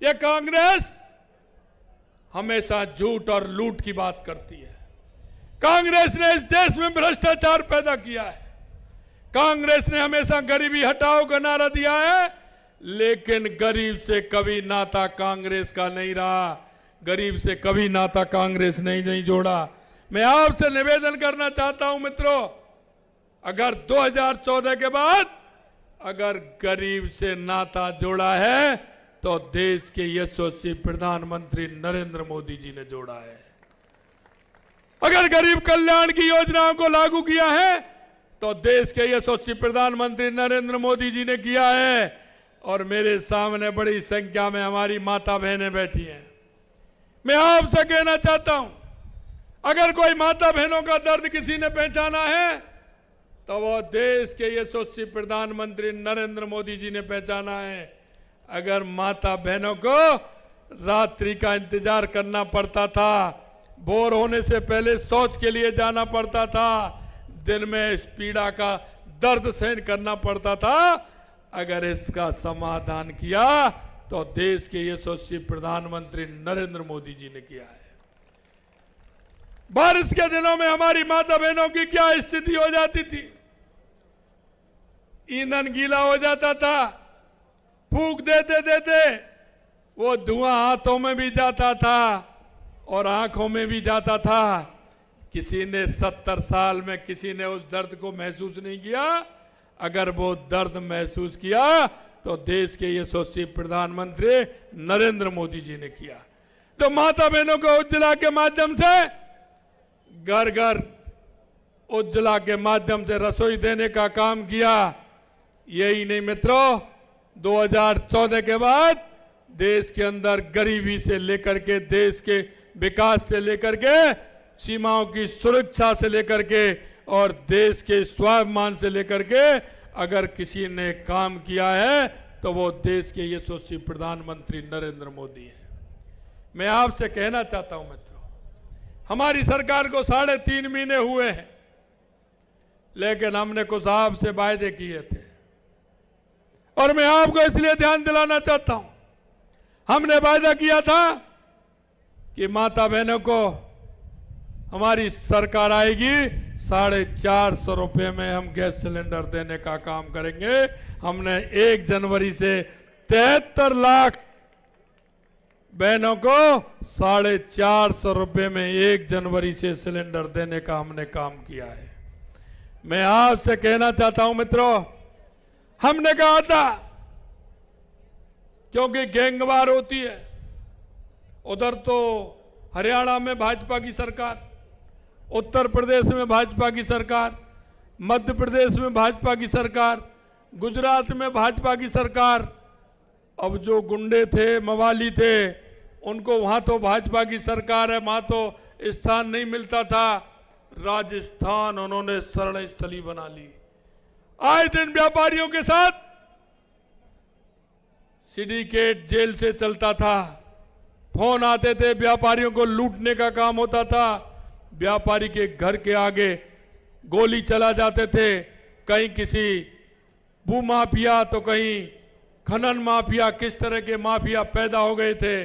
ये कांग्रेस हमेशा झूठ और लूट की बात करती है। कांग्रेस ने इस देश में भ्रष्टाचार पैदा किया है। कांग्रेस ने हमेशा गरीबी हटाओ का नारा दिया है, लेकिन गरीब से कभी नाता कांग्रेस का नहीं रहा। गरीब से कभी नाता कांग्रेस ने नहीं जोड़ा। मैं आपसे निवेदन करना चाहता हूं मित्रों, अगर 2014 के बाद अगर गरीब से नाता जोड़ा है तो देश के यशस्वी प्रधानमंत्री नरेंद्र मोदी जी ने जोड़ा है। अगर गरीब कल्याण की योजनाओं को लागू किया है तो देश के यशस्वी प्रधानमंत्री नरेंद्र मोदी जी ने किया है। और मेरे सामने बड़ी संख्या में हमारी माता बहनें बैठी हैं। मैं आपसे कहना चाहता हूं, अगर कोई माता बहनों का दर्द किसी ने पहचाना है तो वो देश के यशस्वी प्रधानमंत्री नरेंद्र मोदी जी ने पहचाना है। अगर माता बहनों को रात्रि का इंतजार करना पड़ता था, बोर होने से पहले शौच के लिए जाना पड़ता था, दिन में इस पीड़ा का दर्द सहन करना पड़ता था, अगर इसका समाधान किया तो देश के यशस्वी प्रधानमंत्री नरेंद्र मोदी जी ने किया है। बारिश के दिनों में हमारी माता बहनों की क्या स्थिति हो जाती थी? ईंधन गीला हो जाता था, फूंक देते देते वो धुआं हाथों में भी जाता था और आंखों में भी जाता था। किसी ने 70 साल में किसी ने उस दर्द को महसूस नहीं किया। अगर वो दर्द महसूस किया तो देश के यशस्वी प्रधानमंत्री नरेंद्र मोदी जी ने किया। तो माता बहनों को उज्ज्वला के माध्यम से घर घर उज्ज्वला के माध्यम से रसोई देने का काम किया। यही नहीं मित्रों, 2014 के बाद देश के अंदर गरीबी से लेकर के, देश के विकास से लेकर के, सीमाओं की सुरक्षा से लेकर के और देश के स्वाभिमान से लेकर के अगर किसी ने काम किया है तो वो देश के यशस्वी प्रधानमंत्री नरेंद्र मोदी है। मैं आपसे कहना चाहता हूं मित्रों, हमारी सरकार को 3.5 महीने हुए हैं, लेकिन हमने कुछ आपसे वायदे किए थे और मैं आपको इसलिए ध्यान दिलाना चाहता हूं। हमने वायदा किया था कि माता बहनों को हमारी सरकार आएगी 450 रुपये में हम गैस सिलेंडर देने का काम करेंगे। हमने 1 जनवरी से 73 लाख बहनों को 450 रुपये में 1 जनवरी से सिलेंडर देने का हमने काम किया है। मैं आपसे कहना चाहता हूं मित्रों, हमने कहा था क्योंकि गैंगवार होती है, उधर तो हरियाणा में भाजपा की सरकार, उत्तर प्रदेश में भाजपा की सरकार, मध्य प्रदेश में भाजपा की सरकार, गुजरात में भाजपा की सरकार। अब जो गुंडे थे, मवाली थे, उनको वहां तो भाजपा की सरकार है, वहां तो स्थान नहीं मिलता था। राजस्थान उन्होंने शरण स्थली बना ली। आए दिन व्यापारियों के साथ सिंडिकेट जेल से चलता था, फोन आते थे, व्यापारियों को लूटने का काम होता था। व्यापारी के घर के आगे गोली चला जाते थे, कहीं किसी भूमाफिया तो कहीं खनन माफिया, किस तरह के माफिया पैदा हो गए थे।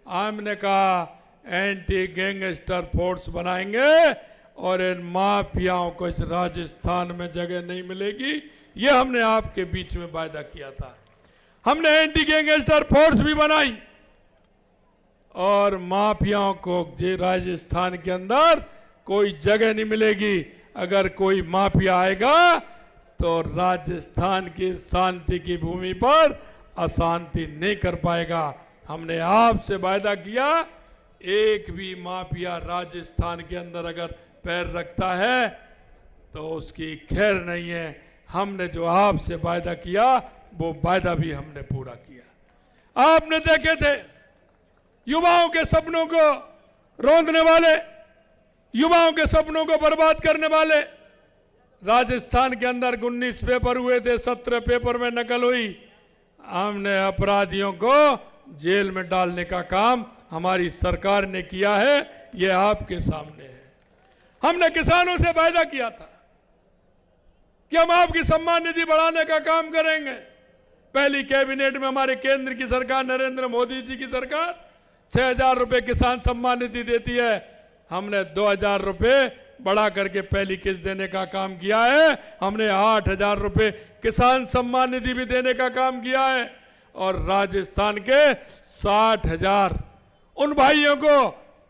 हमने कहा एंटी गैंगस्टर फोर्स बनाएंगे और इन माफियाओं को इस राजस्थान में जगह नहीं मिलेगी। ये हमने आपके बीच में वायदा किया था। हमने एंटी गैंगस्टर फोर्स भी बनाई और माफियाओं को राजस्थान के अंदर कोई जगह नहीं मिलेगी। अगर कोई माफिया आएगा तो राजस्थान की शांति की भूमि पर अशांति नहीं कर पाएगा। हमने आपसे वायदा किया, एक भी माफिया राजस्थान के अंदर अगर पैर रखता है तो उसकी खैर नहीं है। हमने जो आपसे वायदा किया वो वायदा भी हमने पूरा किया। आपने देखे थे युवाओं के सपनों को रौंदने वाले, युवाओं के सपनों को बर्बाद करने वाले। राजस्थान के अंदर 19 पेपर हुए थे, 17 पेपर में नकल हुई। हमने अपराधियों को जेल में डालने का काम हमारी सरकार ने किया है, ये आपके सामने है। हमने किसानों से वायदा किया था कि हम आपकी सम्मान निधि बढ़ाने का काम करेंगे। पहली कैबिनेट में हमारे केंद्र की सरकार, नरेंद्र मोदी जी की सरकार 6,000 रुपए किसान सम्मान निधि देती है। हमने 2,000 रुपए बढ़ा करके पहली किस्त देने का काम किया है। हमने 8,000 रुपए किसान सम्मान निधि भी देने का काम किया है। और राजस्थान के 60,000 उन भाइयों को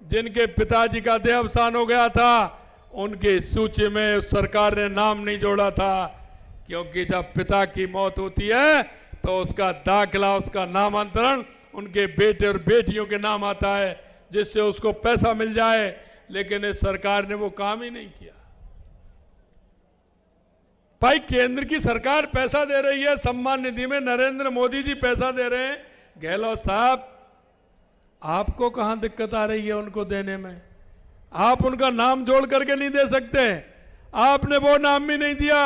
जिनके पिताजी का देहावसान हो गया था, उनकी सूची में उस सरकार ने नाम नहीं जोड़ा था, क्योंकि जब पिता की मौत होती है तो उसका दाखिला, उसका नामांतरण उनके बेटे और बेटियों के नाम आता है, जिससे उसको पैसा मिल जाए। लेकिन इस सरकार ने वो काम ही नहीं किया। भाई, केंद्र की सरकार पैसा दे रही है सम्मान निधि में, नरेंद्र मोदी जी पैसा दे रहे हैं। गहलोत साहब, आपको कहां दिक्कत आ रही है उनको देने में? आप उनका नाम जोड़ करके नहीं दे सकते। आपने वो नाम भी नहीं दिया।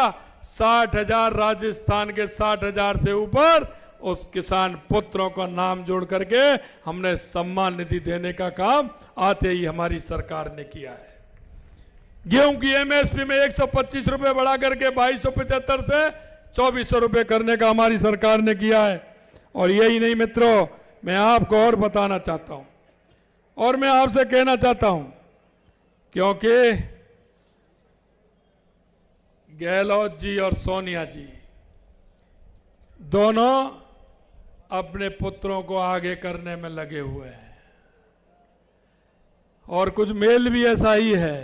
60,000 राजस्थान के 60,000 से ऊपर उस किसान पुत्रों का नाम जोड़ करके हमने सम्मान निधि देने का काम आते ही हमारी सरकार ने किया है। गेहूं की एमएसपी में 125 रुपए बढ़ा करके 2275 से 2400 रुपए करने का हमारी सरकार ने किया है। और यही नहीं मित्रों, मैं आपको और बताना चाहता हूं और मैं आपसे कहना चाहता हूं, क्योंकि गहलोत जी और सोनिया जी दोनों अपने पुत्रों को आगे करने में लगे हुए हैं, और कुछ मेल भी ऐसा ही है।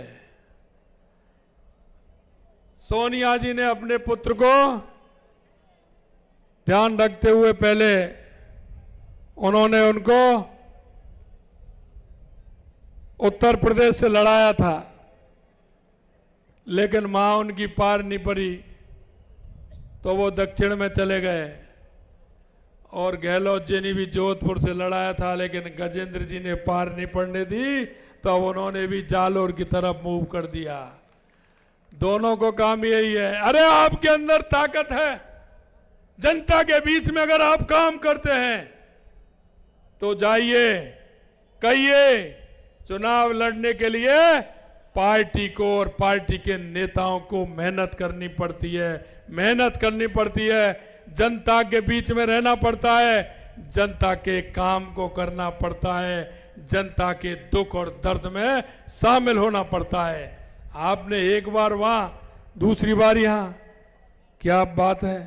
सोनिया जी ने अपने पुत्र को ध्यान रखते हुए पहले उन्होंने उनको उत्तर प्रदेश से लड़ाया था, लेकिन मां उनकी पार नहीं पड़ी तो वो दक्षिण में चले गए। और गहलोत जी ने भी जोधपुर से लड़ाया था, लेकिन गजेंद्र जी ने पार नहीं पड़ने दी, तो उन्होंने भी जालोर की तरफ मूव कर दिया। दोनों को काम यही है। अरे, आपके अंदर ताकत है, जनता के बीच में अगर आप काम करते हैं तो जाइए, कहिए चुनाव लड़ने के लिए पार्टी को और पार्टी के नेताओं को मेहनत करनी पड़ती है, मेहनत करनी पड़ती है, जनता के बीच में रहना पड़ता है, जनता के काम को करना पड़ता है, जनता के दुख और दर्द में शामिल होना पड़ता है। आपने एक बार वहां, दूसरी बार यहां, क्या बात है।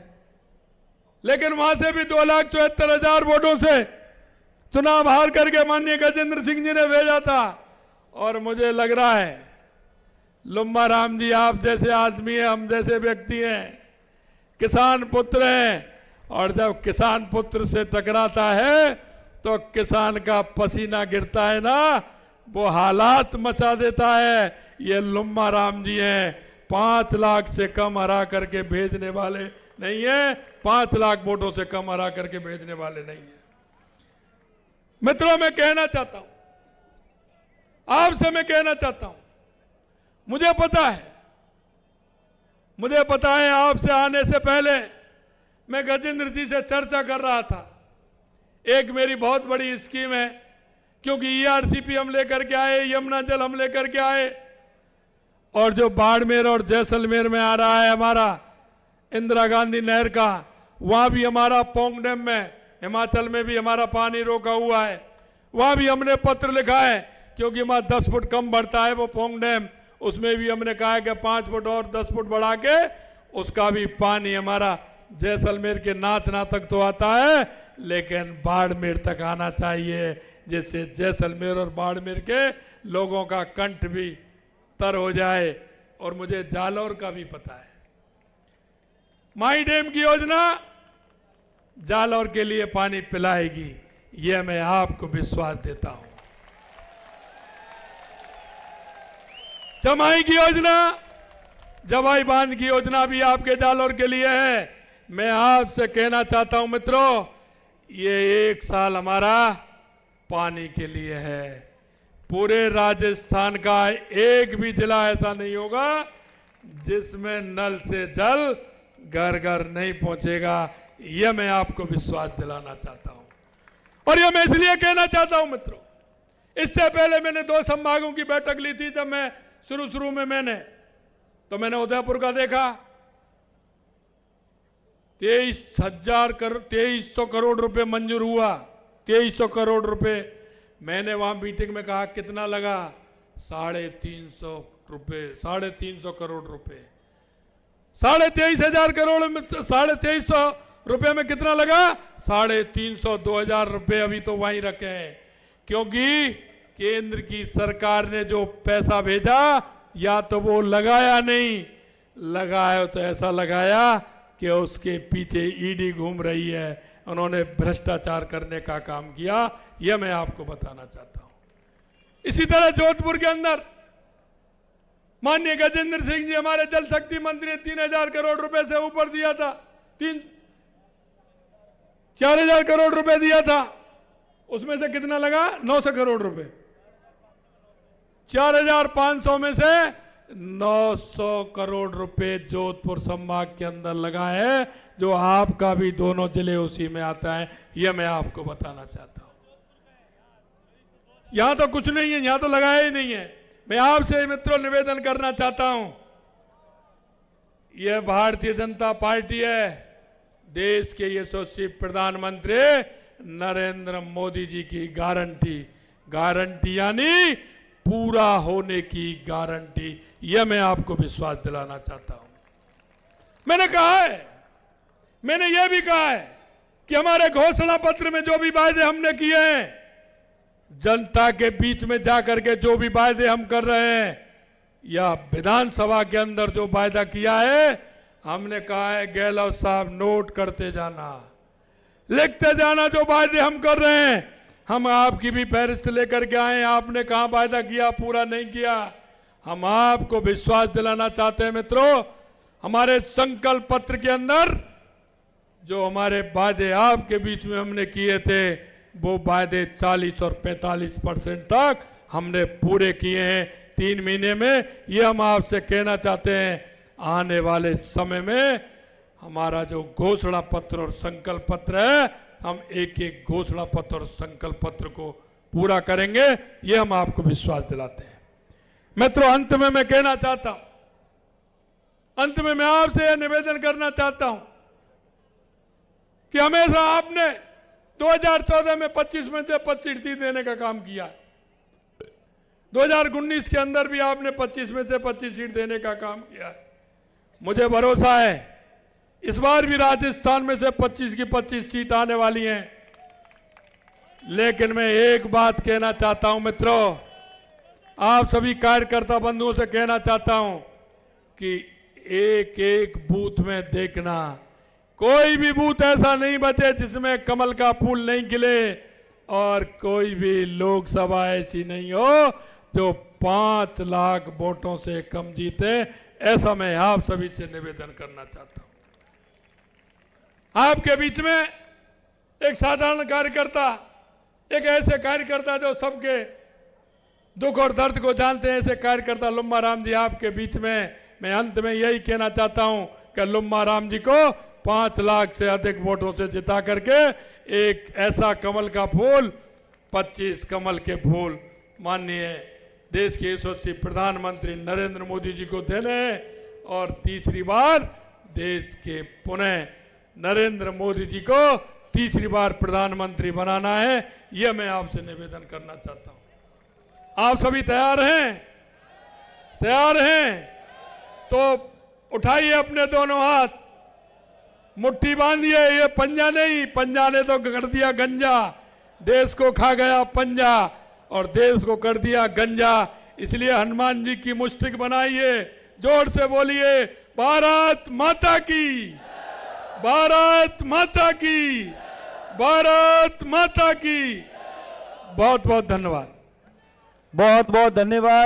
लेकिन वहां से भी 2,74,000 वोटों से चुनाव हार करके माननीय गजेंद्र सिंह जी ने भेजा था। और मुझे लग रहा है लुम्मा राम जी आप जैसे आदमी हैं, हम जैसे व्यक्ति हैं, किसान पुत्र हैं, और जब किसान पुत्र से टकराता है तो किसान का पसीना गिरता है ना, वो हालात मचा देता है। ये लुम्मा राम जी हैं, 5 लाख से कम हरा करके भेजने वाले नहीं है, 5 लाख वोटों से कम हरा करके भेजने वाले नहीं है। मित्रों, मैं कहना चाहता हूं, आपसे मैं कहना चाहता हूं, मुझे पता है आपसे आने से पहले मैं गजेंद्र जी से चर्चा कर रहा था। एक मेरी बहुत बड़ी स्कीम है, क्योंकि ईआरसीपी हम लेकर के आए, यमुना जल हम लेकर के आए, और जो बाड़मेर और जैसलमेर में आ रहा है हमारा इंदिरा गांधी नहर का, वहां भी हमारा पोंग डैम में, हिमाचल में भी हमारा पानी रोका हुआ है, वहां भी हमने पत्र लिखा है, क्योंकि वहां 10 फुट कम बढ़ता है वो पोंग डैम, उसमें भी हमने कहा है कि 5 फुट और 10 फुट बढ़ा के उसका भी पानी हमारा जैसलमेर के नाचना तक तो आता है, लेकिन बाड़मेर तक आना चाहिए, जिससे जैसलमेर और बाड़मेर के लोगों का कंठ भी तर हो जाए। और मुझे जालौर का भी पता है, माई डैम की योजना जालौर के लिए पानी पिलाएगी, यह मैं आपको विश्वास देता हूं। चमाई की योजना, जवाई बांध की योजना भी आपके जालौर के लिए है। मैं आपसे कहना चाहता हूं मित्रों, ये 1 साल हमारा पानी के लिए है। पूरे राजस्थान का एक भी जिला ऐसा नहीं होगा जिसमें नल से जल घर घर नहीं पहुंचेगा, यह मैं आपको विश्वास दिलाना चाहता हूं। और यह मैं इसलिए कहना चाहता हूं मित्रों, इससे पहले मैंने 2 संभागों की बैठक ली थी। जब मैं शुरू में मैंने उदयपुर का देखा, 2300 करोड़ रुपए मंजूर हुआ। 2300 करोड़ रुपए। मैंने वहां मीटिंग में कहा कितना लगा? 350 रुपए, 350 करोड़ रुपए। 23,500 करोड़ में 2350 रुपए में कितना लगा? 350, 2000 रुपए अभी तो वहीं रखे हैं, क्योंकि केंद्र की सरकार ने जो पैसा भेजा या तो वो लगाया नहीं, लगाया तो ऐसा लगाया कि उसके पीछे ईडी घूम रही है। उन्होंने भ्रष्टाचार करने का काम किया, यह मैं आपको बताना चाहता हूं। इसी तरह जोधपुर के अंदर माननीय गजेंद्र सिंह जी हमारे जल शक्ति मंत्री ने 3000 करोड़ रुपए से ऊपर दिया था, 4000 करोड़ रुपए दिया था। उसमें से कितना लगा? 900 करोड़ रुपए। 4500 में से 900 करोड़ रुपए जोधपुर संभाग के अंदर लगा है, जो आपका भी दोनों जिले उसी में आता है। यह मैं आपको बताना चाहता हूं। यहां तो कुछ नहीं है, यहां तो लगाया ही नहीं है। मैं आपसे मित्रों निवेदन करना चाहता हूं, यह भारतीय जनता पार्टी है, देश के यशस्वी प्रधानमंत्री नरेंद्र मोदी जी की गारंटी यानी पूरा होने की गारंटी। यह मैं आपको विश्वास दिलाना चाहता हूं। मैंने कहा है, मैंने यह भी कहा है कि हमारे घोषणा पत्र में जो भी वायदे हमने किए हैं, जनता के बीच में जाकर के जो भी वायदे हम कर रहे हैं, या विधानसभा के अंदर जो वायदा किया है, हमने कहा है गहलोत साहब नोट करते जाना, लिखते जाना जो वायदे हम कर रहे हैं। हम आपकी भी फहरिस्त लेकर के आए, आपने कहां वायदा किया, पूरा नहीं किया। हम आपको विश्वास दिलाना चाहते हैं मित्रों, हमारे संकल्प पत्र के अंदर जो हमारे वायदे आपके बीच में हमने किए थे, वो वायदे 40 और 45% तक हमने पूरे किए हैं 3 महीने में। ये हम आपसे कहना चाहते हैं, आने वाले समय में हमारा जो घोषणा पत्र और संकल्प पत्र है, हम एक एक घोषणा पत्र और संकल्प पत्र को पूरा करेंगे, ये हम आपको विश्वास दिलाते हैं। मित्रों, अंत में मैं कहना चाहता हूं, अंत में मैं आपसे यह निवेदन करना चाहता हूं कि हमेशा आपने 2014 में 25 में से 25 सीट देने का काम किया। 2019 के अंदर भी आपने 25 में से 25 सीट देने का काम किया है। मुझे भरोसा है इस बार भी राजस्थान में से 25 की 25 सीट आने वाली हैं। लेकिन मैं एक बात कहना चाहता हूं मित्रों, आप सभी कार्यकर्ता बंधुओं से कहना चाहता हूं कि एक एक बूथ में देखना, कोई भी बूथ ऐसा नहीं बचे जिसमें कमल का फूल नहीं खिले, और कोई भी लोकसभा ऐसी नहीं हो जो 5 लाख वोटों से कम जीते। ऐसा मैं आप सभी से निवेदन करना चाहता हूं। आपके बीच में एक साधारण कार्यकर्ता, एक ऐसे कार्यकर्ता जो सबके दुख और दर्द को जानते हैं, ऐसे कार्यकर्ता लुम्मा राम जी आपके बीच में। मैं अंत में यही कहना चाहता हूं कि लुम्मा राम जी को 5 लाख से अधिक वोटों से जिता करके एक ऐसा कमल का फूल, 25 कमल के फूल माननीय देश के यशस्वी प्रधानमंत्री नरेंद्र मोदी जी को देने हैं, और तीसरी बार देश के पुनः नरेंद्र मोदी जी को तीसरी बार प्रधानमंत्री बनाना है। यह मैं आपसे निवेदन करना चाहता हूं। आप सभी तैयार हैं? तैयार हैं तो उठाइए अपने दोनों हाथ, मुट्ठी बांधिए। ये पंजा नहीं, पंजा ने तो कर दिया गंजा, देश को खा गया पंजा और देश को कर दिया गंजा। इसलिए हनुमान जी की मुष्टिक बनाइए, जोर से बोलिए भारत माता की, भारत माता की, भारत माता की। बहुत बहुत धन्यवाद। बहुत बहुत धन्यवाद।